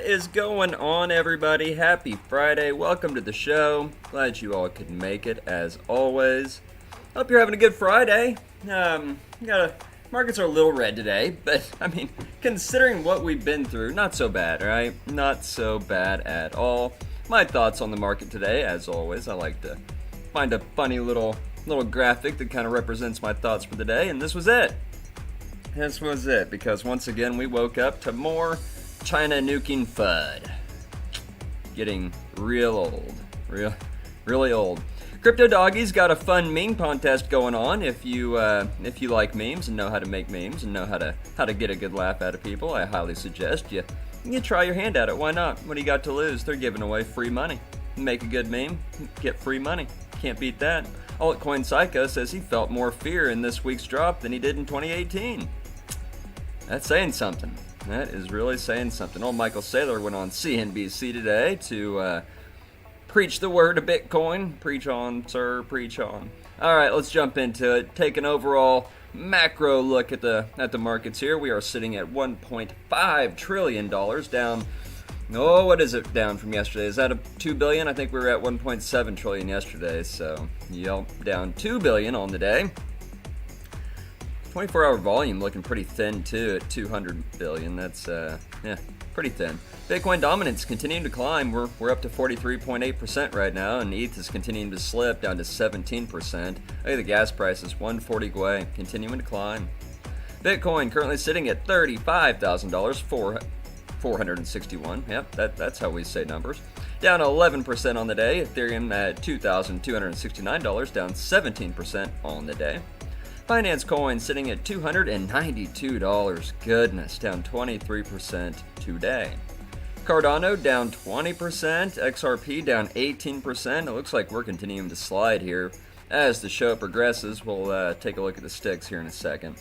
is going on, everybody? Happy Friday. Welcome to the show. Glad you all could make it, as always. Hope you're having a good Friday. Markets are a little red today, but, considering what we've been through, not so bad, right? Not so bad at all. My thoughts on the market today, as always, I like to find a funny little graphic that kind of represents my thoughts for the day, and this was it. This was it, because once again, we woke up to more China nuking FUD. Getting real old. Really old. Crypto Doggy's got a fun meme contest going on. If you like memes and know how to make memes and know how to get a good laugh out of people, I highly suggest you try your hand at it. Why not? What do you got to lose? They're giving away free money. Make a good meme, get free money. Can't beat that. Altcoin Psycho says he felt more fear in this week's drop than he did in 2018. That's saying something. That is really saying something. Old Michael Saylor went on CNBC today to preach the word of Bitcoin. Preach on, sir, preach on. All right, let's jump into it. Take an overall macro look at the markets here. We are sitting at $1.5 trillion down. Oh, what is it down from yesterday? Is that a $2 billion? I think we were at $1.7 trillion yesterday. So, down $2 billion on the day. 24-hour volume looking pretty thin too at 200 billion. That's pretty thin. Bitcoin dominance continuing to climb. We're up to 43.8% right now, and ETH is continuing to slip down to 17%. Look at the gas prices, 140 gwei, continuing to climb. Bitcoin currently sitting at $35,000, 461. Yep, that's how we say numbers. Down 11% on the day. Ethereum at $2,269, down 17% on the day. Finance coin sitting at $292. Goodness, down 23% today. Cardano down 20%. XRP down 18%. It looks like we're continuing to slide here as the show progresses. We'll take a look at the sticks here in a second.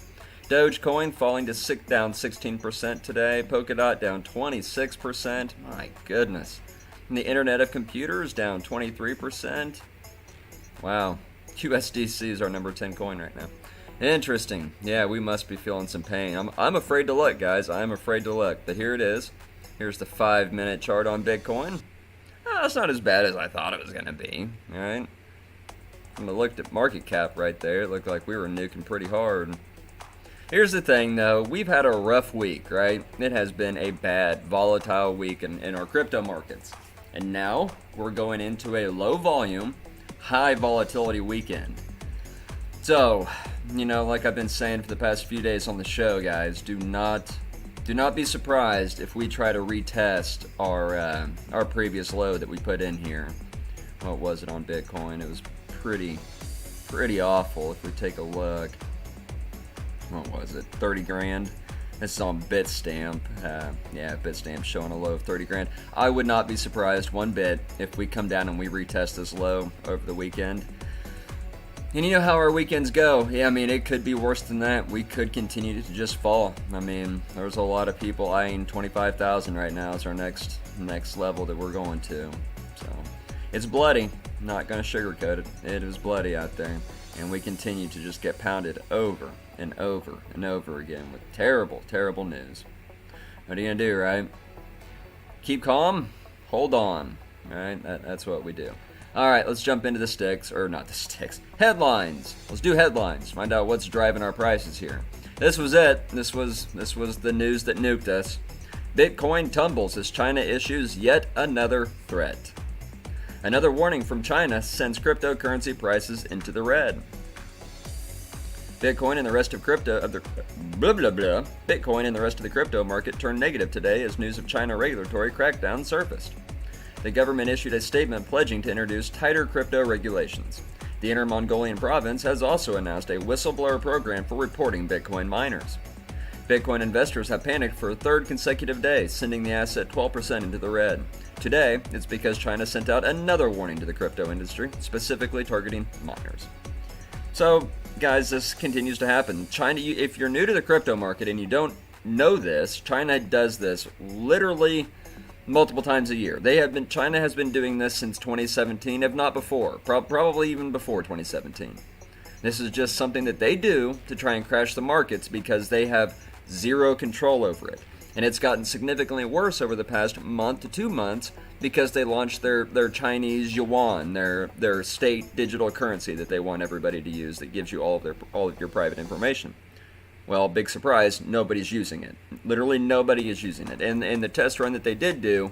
Dogecoin falling to down 16% today. Polkadot down 26%. My goodness. And the Internet of Computers down 23%. Wow. USDC is our number 10 coin right now. Interesting. Yeah, we must be feeling some pain. I'm afraid to look, guys. I'm afraid to look. But here it is. Here's the 5-minute chart on Bitcoin. It's not as bad as I thought it was going to be. All right. When I looked at market cap right there, it looked like we were nuking pretty hard. Here's the thing, though. We've had a rough week, right? It has been a bad, volatile week in our crypto markets. And now we're going into a low volume, high volatility weekend. So, like I've been saying for the past few days on the show, guys, do not be surprised if we try to retest our previous low that we put in here. What was it on Bitcoin? It was pretty awful. If we take a look, what was it? 30 grand. This is on Bitstamp. Bitstamp showing a low of 30 grand. I would not be surprised one bit if we come down and we retest this low over the weekend. And you know how our weekends go. Yeah, it could be worse than that. We could continue to just fall. There's a lot of people eyeing 25,000 right now as our next level that we're going to. So, it's bloody. Not going to sugarcoat it. It is bloody out there. And we continue to just get pounded over and over and over again with terrible, terrible news. What are you going to do, right? Keep calm. Hold on. All right? That's what we do. All right, let's jump into the sticks, or not the sticks, headlines. Let's do headlines. Find out what's driving our prices here. This was it. This was the news that nuked us. Bitcoin tumbles as China issues yet another threat. Another warning from China sends cryptocurrency prices into the red. Bitcoin and the rest of Bitcoin and the rest of the crypto market turned negative today as news of China regulatory crackdown surfaced. The government issued a statement pledging to introduce tighter crypto regulations. The Inner Mongolian province has also announced a whistleblower program for reporting Bitcoin miners. Bitcoin investors have panicked for a third consecutive day, sending the asset 12% into the red. Today, it's because China sent out another warning to the crypto industry, specifically targeting miners. So, guys, this continues to happen. China, if you're new to the crypto market and you don't know this, China does this literally multiple times a year. China has been doing this since 2017, if not before, probably even before 2017. This is just something that they do to try and crash the markets because they have zero control over it. And it's gotten significantly worse over the past month to 2 months because they launched their Chinese yuan, their state digital currency that they want everybody to use that gives you all of your private information. Well, big surprise, nobody's using it. Literally nobody is using it. And the test run that they did do,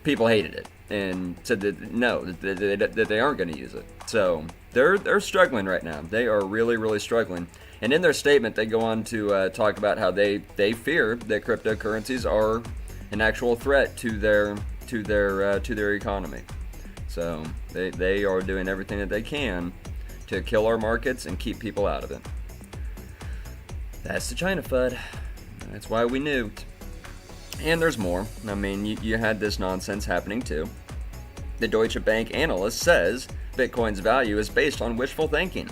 people hated it and said that no, that they aren't going to use it. So they're struggling right now. They are really, really struggling. And in their statement, they go on to talk about how they fear that cryptocurrencies are an actual threat to their economy. So they are doing everything that they can to kill our markets and keep people out of it. That's the China FUD. That's why we nuked. And there's more. I mean, you had this nonsense happening too. The Deutsche Bank analyst says Bitcoin's value is based on wishful thinking.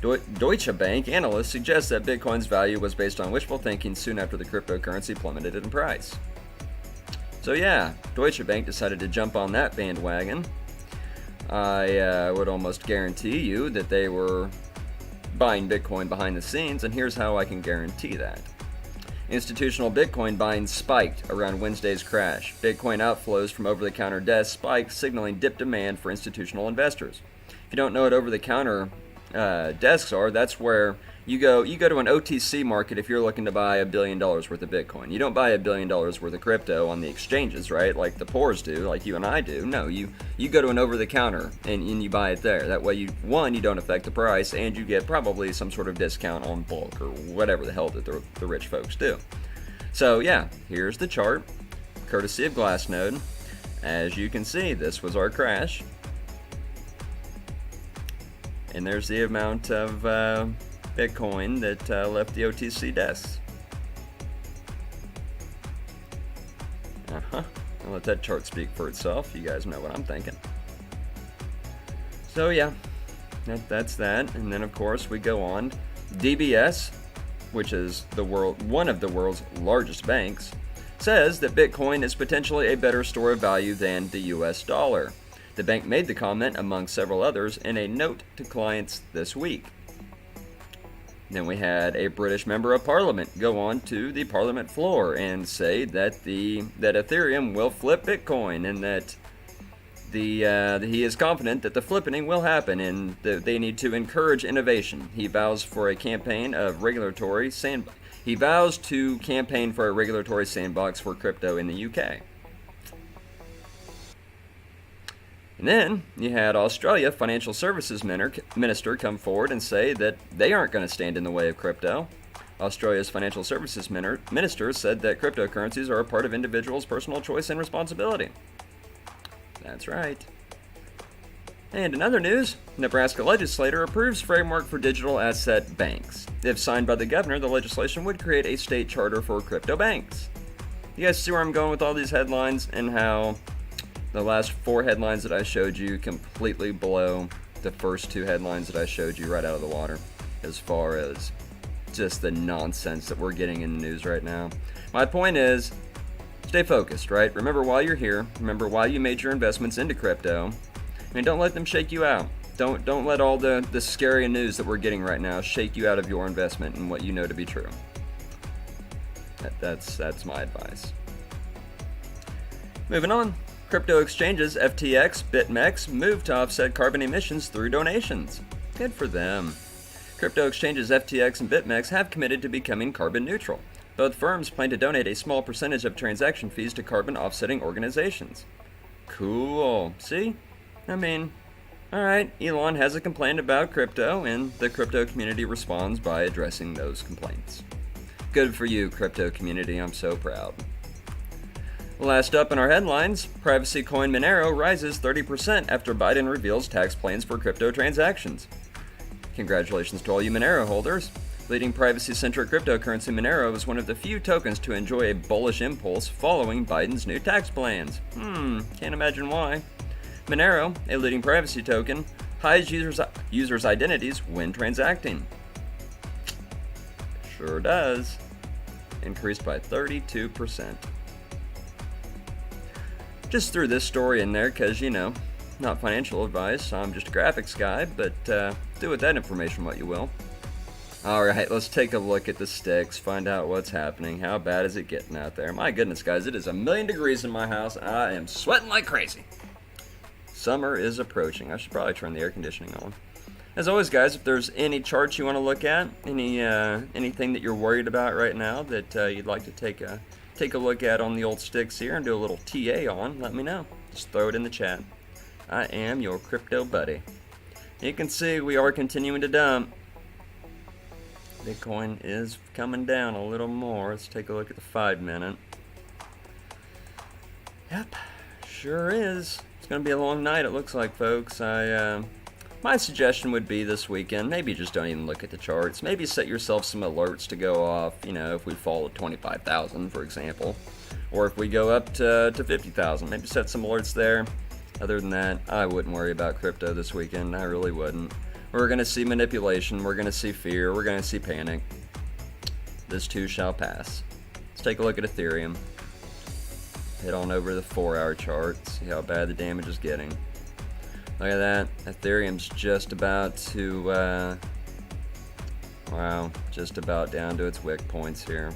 Deutsche Bank analyst suggests that Bitcoin's value was based on wishful thinking soon after the cryptocurrency plummeted in price. So yeah, Deutsche Bank decided to jump on that bandwagon. I would almost guarantee you that they were buying Bitcoin behind the scenes, and here's how I can guarantee that. Institutional Bitcoin buying spiked around Wednesday's crash. Bitcoin outflows from over-the-counter desks spiked, signaling dip demand for institutional investors. If you don't know what over-the-counter desks are, that's where you go to an OTC market if you're looking to buy $1 billion worth of Bitcoin. You don't buy $1 billion worth of crypto on the exchanges, right? Like the poors do, like you and I do. No, you go to an over-the-counter and you buy it there. That way, you don't affect the price, and you get probably some sort of discount on bulk or whatever the hell that the rich folks do. So yeah, here's the chart, courtesy of Glassnode. As you can see, this was our crash. And there's the amount of Bitcoin that left the OTC desks. I'll let that chart speak for itself. You guys know what I'm thinking. So yeah, that's that. And then of course we go on. DBS, which is one of the world's largest banks, says that Bitcoin is potentially a better store of value than the US dollar. The bank made the comment, among several others, in a note to clients this week. Then we had a British member of Parliament go on to the Parliament floor and say that Ethereum will flip Bitcoin, and that he is confident that the flipping will happen, and that they need to encourage innovation. He vows to campaign for a regulatory sandbox for crypto in the UK. And then you had Australia Financial Services Minister come forward and say that they aren't going to stand in the way of crypto. Australia's Financial Services Minister said that cryptocurrencies are a part of individuals' personal choice and responsibility. That's right. And in other news, Nebraska legislator approves framework for digital asset banks. If signed by the governor, the legislation would create a state charter for crypto banks. You guys see where I'm going with all these headlines, and how the last 4 headlines that I showed you completely blow the first 2 headlines that I showed you right out of the water, as far as just the nonsense that we're getting in the news right now. My point is, stay focused, right? Remember why you're here. Remember why you made your investments into crypto. And don't let them shake you out. Don't let all the scary news that we're getting right now shake you out of your investment and what you know to be true. That's my advice. Moving on. Crypto exchanges FTX, BitMEX move to offset carbon emissions through donations. Good for them. Crypto exchanges FTX and BitMEX have committed to becoming carbon neutral. Both firms plan to donate a small percentage of transaction fees to carbon offsetting organizations. Cool. See? I mean, alright, Elon has a complaint about crypto, and the crypto community responds by addressing those complaints. Good for you, crypto community. I'm so proud. Last up in our headlines, privacy coin Monero rises 30% after Biden reveals tax plans for crypto transactions. Congratulations to all you Monero holders. Leading privacy-centric cryptocurrency Monero is one of the few tokens to enjoy a bullish impulse following Biden's new tax plans. Can't imagine why. Monero, a leading privacy token, hides users' identities when transacting. Sure does. Increased by 32%. Just threw this story in there because, not financial advice. I'm just a graphics guy, but do with that information what you will. Alright, let's take a look at the sticks, find out what's happening. How bad is it getting out there? My goodness, guys, it is 1,000,000 degrees in my house. I am sweating like crazy. Summer is approaching. I should probably turn the air conditioning on. As always, guys, if there's any charts you want to look at, anything that you're worried about right now that you'd like to take a look at on the old sticks here and do a little TA on, let me know. Just throw it in the chat. I am your crypto buddy. You can see we are continuing to dump. Bitcoin is coming down a little more. Let's take a look at the 5-minute. Yep, sure is. It's going to be a long night, it looks like, folks. My suggestion would be this weekend, maybe just don't even look at the charts. Maybe set yourself some alerts to go off, if we fall at 25,000, for example. Or if we go up to 50,000, maybe set some alerts there. Other than that, I wouldn't worry about crypto this weekend. I really wouldn't. We're going to see manipulation. We're going to see fear. We're going to see panic. This too shall pass. Let's take a look at Ethereum. Head on over to the 4-hour chart. See how bad the damage is getting. Look at that. Ethereum's just about to, just about down to its wick points here.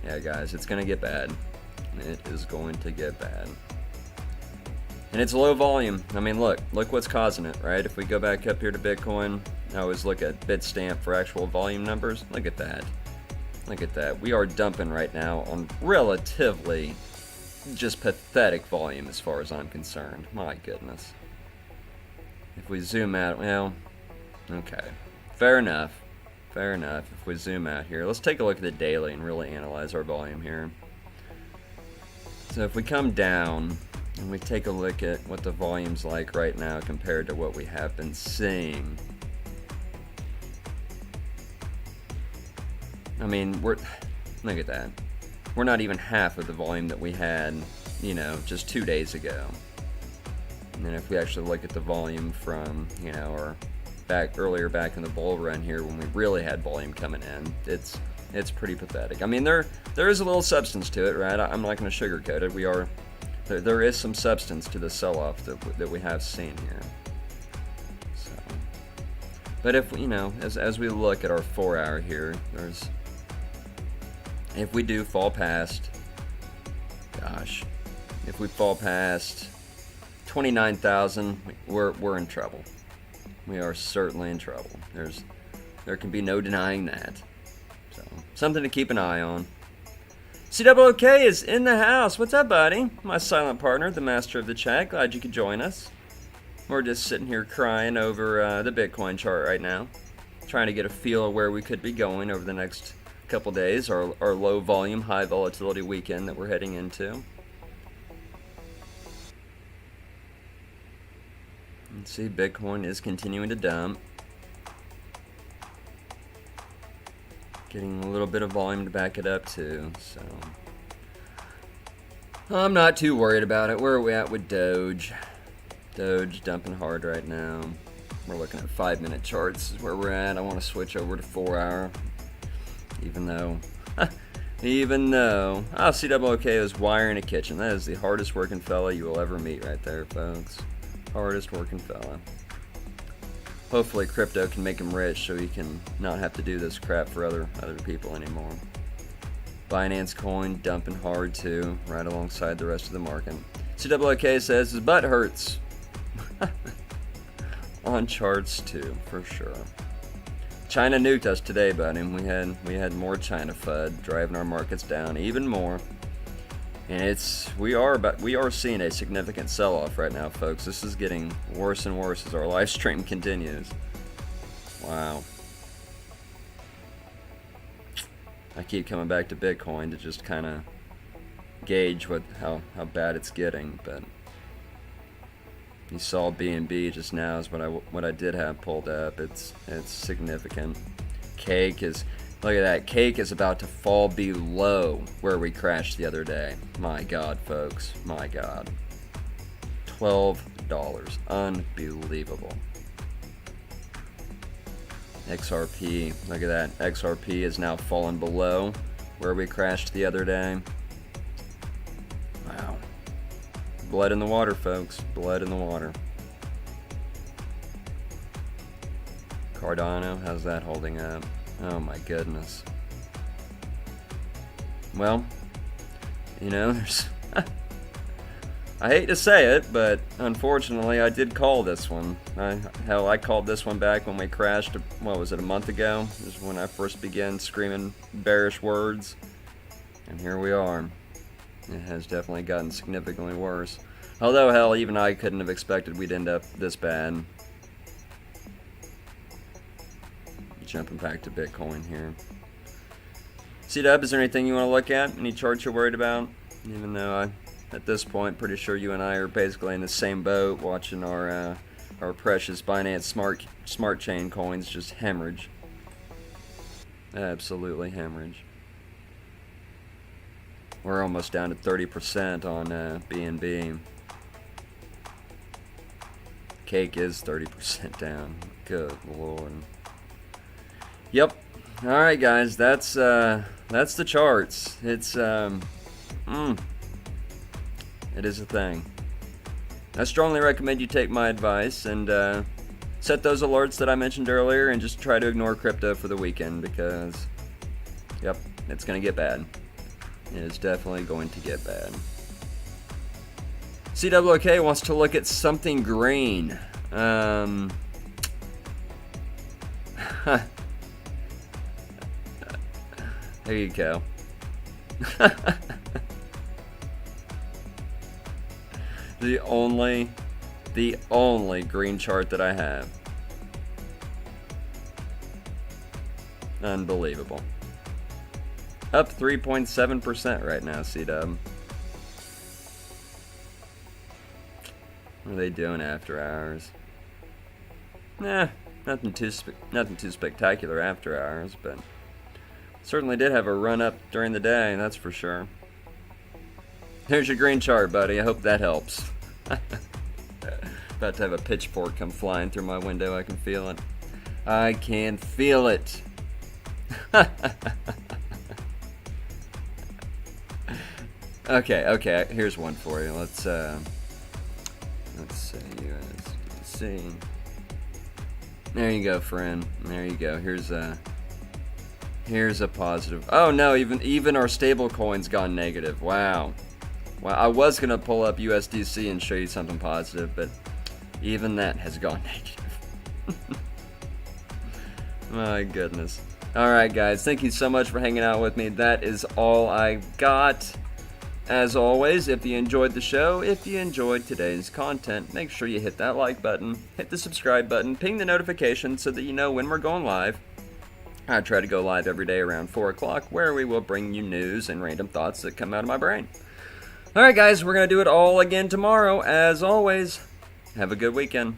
Yeah, guys, it's going to get bad. It is going to get bad. And it's low volume. I mean, look what's causing it, right? If we go back up here to Bitcoin, I always look at Bitstamp for actual volume numbers. Look at that. Look at that. We are dumping right now on relatively just pathetic volume as far as I'm concerned. My goodness. If we zoom out, well, okay. Fair enough. Fair enough. If we zoom out here, let's take a look at the daily and really analyze our volume here. So if we come down and we take a look at what the volume's like right now compared to what we have been seeing. I mean, look at that. We're not even half of the volume that we had, just 2 days ago. And then if we actually look at the volume from, or earlier back in the bull run here when we really had volume coming in, it's pretty pathetic. I mean, there is a little substance to it, right? I'm not going to sugarcoat it. There is some substance to the sell-off that we have seen here. So, but if as we look at our 4-hour here, if we do fall past, if we fall past 29,000, we're in trouble. We are certainly in trouble. There can be no denying that. So something to keep an eye on. COOK is in the house. What's up, buddy? My silent partner, the master of the chat. Glad you could join us. We're just sitting here crying over the Bitcoin chart right now, trying to get a feel of where we could be going over the next couple days, our low volume, high volatility weekend that we're heading into. Let's see, Bitcoin is continuing to dump. Getting a little bit of volume to back it up too, so I'm not too worried about it. Where are we at with Doge? Doge dumping hard right now. We're looking at 5-minute charts is where we're at. I want to switch over to 4-hour, even though COOK is wiring a kitchen. That is the hardest working fella you will ever meet right there, folks. Hardest working fella. Hopefully crypto can make him rich so he can not have to do this crap for other people anymore. Binance coin dumping hard too, right alongside the rest of the market. COOK says his butt hurts. On charts too, for sure. China nuked us today, buddy. We had more China FUD driving our markets down even more. And we are seeing a significant sell-off right now, folks. This is getting worse and worse as our live stream continues. Wow. I keep coming back to Bitcoin to just kind of gauge how bad it's getting, but you saw BNB just now is what I did have pulled up. It's significant. Look at that. Cake is about to fall below where we crashed the other day. My God, folks. My God. $12. Unbelievable. XRP. Look at that. XRP is now fallen below where we crashed the other day. Wow. Blood in the water, folks. Blood in the water. Cardano, how's that holding up? Oh my goodness. Well, you know, there's I hate to say it, but unfortunately I did call this one. Hell, I called this one back when we crashed, what was it, a month ago? This is when I first began screaming bearish words. And here we are. It has definitely gotten significantly worse. Although, hell, even I couldn't have expected we'd end up this bad. Jumping back to Bitcoin here. C-Dub, is there anything you want to look at? Any charts you're worried about? Even though at this point, pretty sure you and I are basically in the same boat, watching our precious Binance Smart Chain coins just hemorrhage. Absolutely hemorrhage. We're almost down to 30% on BNB. Cake is 30% down. Good Lord. Yep. All right, guys. That's the charts. It's it is a thing. I strongly recommend you take my advice and set those alerts that I mentioned earlier, and just try to ignore crypto for the weekend, because, yep, it's gonna get bad. It is definitely going to get bad. CWK wants to look at something green. There you go. The only green chart that I have. Unbelievable. Up 3.7% right now, C-Dub. What are they doing after hours? Nah, nothing too spectacular after hours, but certainly did have a run up during the day, that's for sure. Here's your green chart, buddy. I hope that helps. About to have a pitchfork come flying through my window. I can feel it. I can feel it. Okay. Here's one for you. Let's see. USDC. There you go, friend. There you go. Here's a positive. Oh no, even our stable coin's gone negative. Wow. Well, I was gonna pull up USDC and show you something positive, but even that has gone negative. My goodness. Alright guys, thank you so much for hanging out with me. That is all I got. As always, if you enjoyed the show, if you enjoyed today's content, make sure you hit that like button, hit the subscribe button, ping the notification so that you know when we're going live. I try to go live every day around 4 o'clock, where we will bring you news and random thoughts that come out of my brain. Alright guys, we're going to do it all again tomorrow. As always, have a good weekend.